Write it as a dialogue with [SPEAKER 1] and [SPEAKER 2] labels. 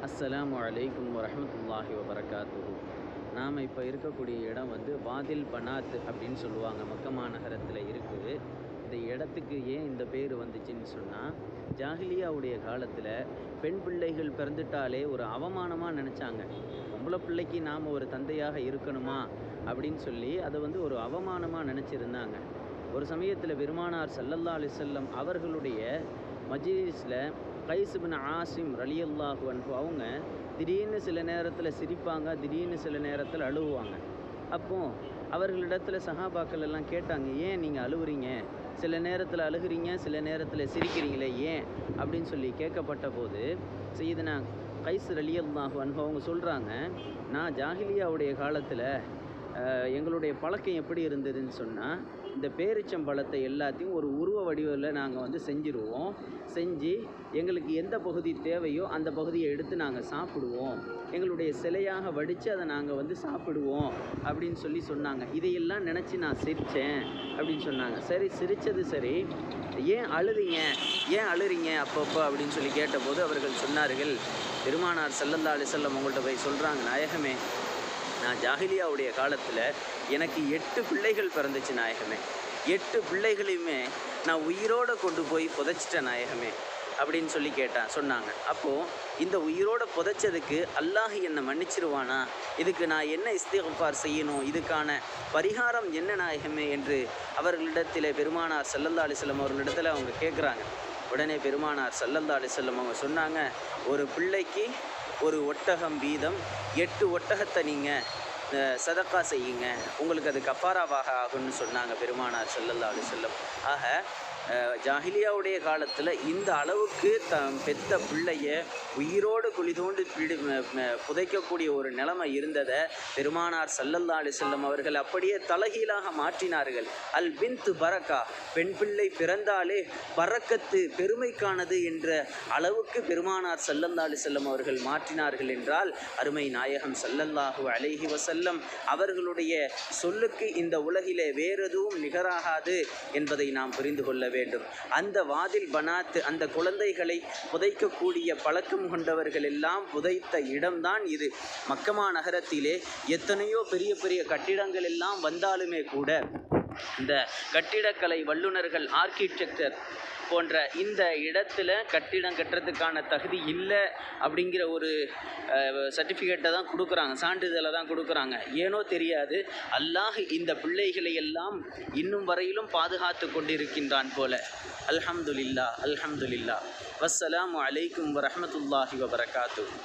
[SPEAKER 1] அஸ்ஸலாமு அலைக்கும் வரஹ்மத்துல்லாஹி வபரகாத்துஹு. நாம் இப்போ இருக்கக்கூடிய இடம் வந்து வாதில் பனாத் அப்படின்னு சொல்லுவாங்க, மக்கா மாநகரத்தில் இருக்குது. இந்த இடத்துக்கு ஏன் இந்த பேர் வந்துச்சுன்னு சொன்னால், ஜாஹிலியாவுடைய காலத்தில் பெண் பிள்ளைகள் பிறந்துட்டாலே ஒரு அவமானமாக நினச்சாங்க. பொம்பளை பிள்ளைக்கு நாம் ஒரு தந்தையாக இருக்கணுமா அப்படின்னு சொல்லி அதை வந்து ஒரு அவமானமாக நினச்சிருந்தாங்க. ஒரு சமயத்தில் பெருமானார் ஸல்லல்லாஹு அலைஹி வஸல்லம் அவர்களுடைய மஜ்லிஸில் கைஸ் இப்னு ஆசிம் ரலியல்லாஹு அன்ஹு அவங்க திடீர்னு சில நேரத்தில் சிரிப்பாங்க, திடீர்னு சில நேரத்தில் அழுவாங்க. அப்போது அவர்களிடத்தில் சஹாபாக்கள் எல்லாம் கேட்டாங்க, ஏன் நீங்கள் அழுவுறீங்க, சில நேரத்தில் அழுகிறீங்க, சில நேரத்தில் சிரிக்கிறீங்களே ஏன் அப்படின்னு சொல்லி கேட்கப்பட்ட போது சையதுனா கைஸ் ரலியல்லாஹு அன்ஹு அவங்க சொல்கிறாங்க, நான் ஜாஹிலியாவுடைய காலத்தில் எங்களுடைய பழக்கம் எப்படி இருந்ததுன்னு சொன்னால், இந்த பேரிச்சம்பழத்தை எல்லாத்தையும் ஒரு உருவ வடிவில் நாங்கள் வந்து செஞ்சுருவோம். செஞ்சு எங்களுக்கு எந்த பகுதி தேவையோ அந்த பகுதியை எடுத்து நாங்கள் சாப்பிடுவோம். எங்களுடைய சிலையாக வடித்து அதை நாங்கள் வந்து சாப்பிடுவோம் அப்படின்னு சொல்லி சொன்னாங்க. இதையெல்லாம் நினச்சி நான் சிரித்தேன் அப்படின்னு சொன்னாங்க. சரி, சிரித்தது சரி, ஏன் அழுறீங்க அப்பப்போ அப்படின்னு சொல்லி கேட்டபோது அவர்கள் சொன்னார்கள், பெருமானார் ஸல்லல்லாஹு அலைஹி வஸல்லம் அவங்கள்ட்ட போய் சொல்கிறாங்க, நாயகமே, நான் ஜாஹிலியாவுடைய காலத்தில் எனக்கு 8 பிள்ளைகள் பிறந்துச்சு நாயகமே. 8 பிள்ளைகளையுமே நான் உயிரோடு கொண்டு போய் புதைச்சிட்டேன் நாயகமே அப்படின்னு சொல்லி சொன்னாங்க. அப்போது இந்த உயிரோடு புதைச்சதுக்கு அல்லாஹ் என்னை மன்னிச்சிருவானா, இதுக்கு நான் என்ன இஸ்திக்ஃபார் செய்யணும், இதுக்கான பரிகாரம் என்ன நாயகமே என்று அவர்களிடத்தில் பெருமானார் ஸல்லல்லாஹு அலைஹி வஸல்லம் அவர்களிடத்தில் அவங்க கேட்குறாங்க. உடனே பெருமானார் ஸல்லல்லாஹு அலைஹி வஸல்லம் அவங்க சொன்னாங்க, ஒரு பிள்ளைக்கு ஒரு ஒட்டகம் வீதம் 8 ஒட்டகத்தை நீங்கள் சதக்கா செய்யுங்க, உங்களுக்கு அது கஃபாராவாக ஆகும்னு சொன்னாங்க பெருமானார் ஸல்லல்லாஹு அலைஹி வஸல்லம். ஆக ஜாஹிலியாவுடைய காலத்தில் இந்த அளவுக்கு பெத்த பிள்ளைய உயிரோடு குழி தோண்டி புதைக்கக்கூடிய ஒரு நிலைமை இருந்ததை பெருமானார் ஸல்லல்லாஹு அலைஹி வஸல்லம் அவர்கள் அப்படியே தலகீழாக மாற்றினார்கள். அல் பின்த் பரக்கா, பெண் பிள்ளை பிறந்தாலே பரக்கத்து பெருமைக்கானது என்ற அளவுக்கு பெருமானார் ஸல்லல்லாஹு அலைஹி வஸல்லம் அவர்கள் மாற்றினார்கள் என்றால், அருமை நாயகம் ஸல்லல்லாஹு அலைஹி வஸல்லம் அவர்களுடைய சொல்லுக்கு இந்த உலகிலே வேறெதுவும் நிகராகாது என்பதை நாம் புரிந்து கொள்ள வேண்டும். அந்த வாதில் பனாத், அந்த குழந்தைகளை புதைக்கக்கூடிய பழக்கம் கொண்டவர்கள் எல்லாம் புதைத்த இடம்தான் இது. மக்கா நகரத்திலே எத்தனையோ பெரிய பெரிய கட்டிடங்கள் எல்லாம் வந்தாலுமே கூட இந்த கட்டிடக்கலை வல்லுநர்கள், ஆர்கிடெக்சர் போன்ற இந்த இடத்துல கட்டிடம் கட்டுறதுக்கான தகுதி இல்லை அப்படிங்கிற ஒரு சர்டிஃபிகேட்டை தான் கொடுக்குறாங்க, சான்றிதழை தான் கொடுக்குறாங்க. ஏனோ தெரியாது, அல்லாஹ் இந்த பிள்ளைகளை எல்லாம் இன்னும் வரையிலும் பாதுகாத்து கொண்டிருக்கின்றான் போல. அல்ஹம்துலில்லாஹ், அல்ஹம்துலில்லாஹ். வஸ்ஸலாமு அலைக்கும் வரஹ்மத்துல்லாஹி வபரகாத்துஹு.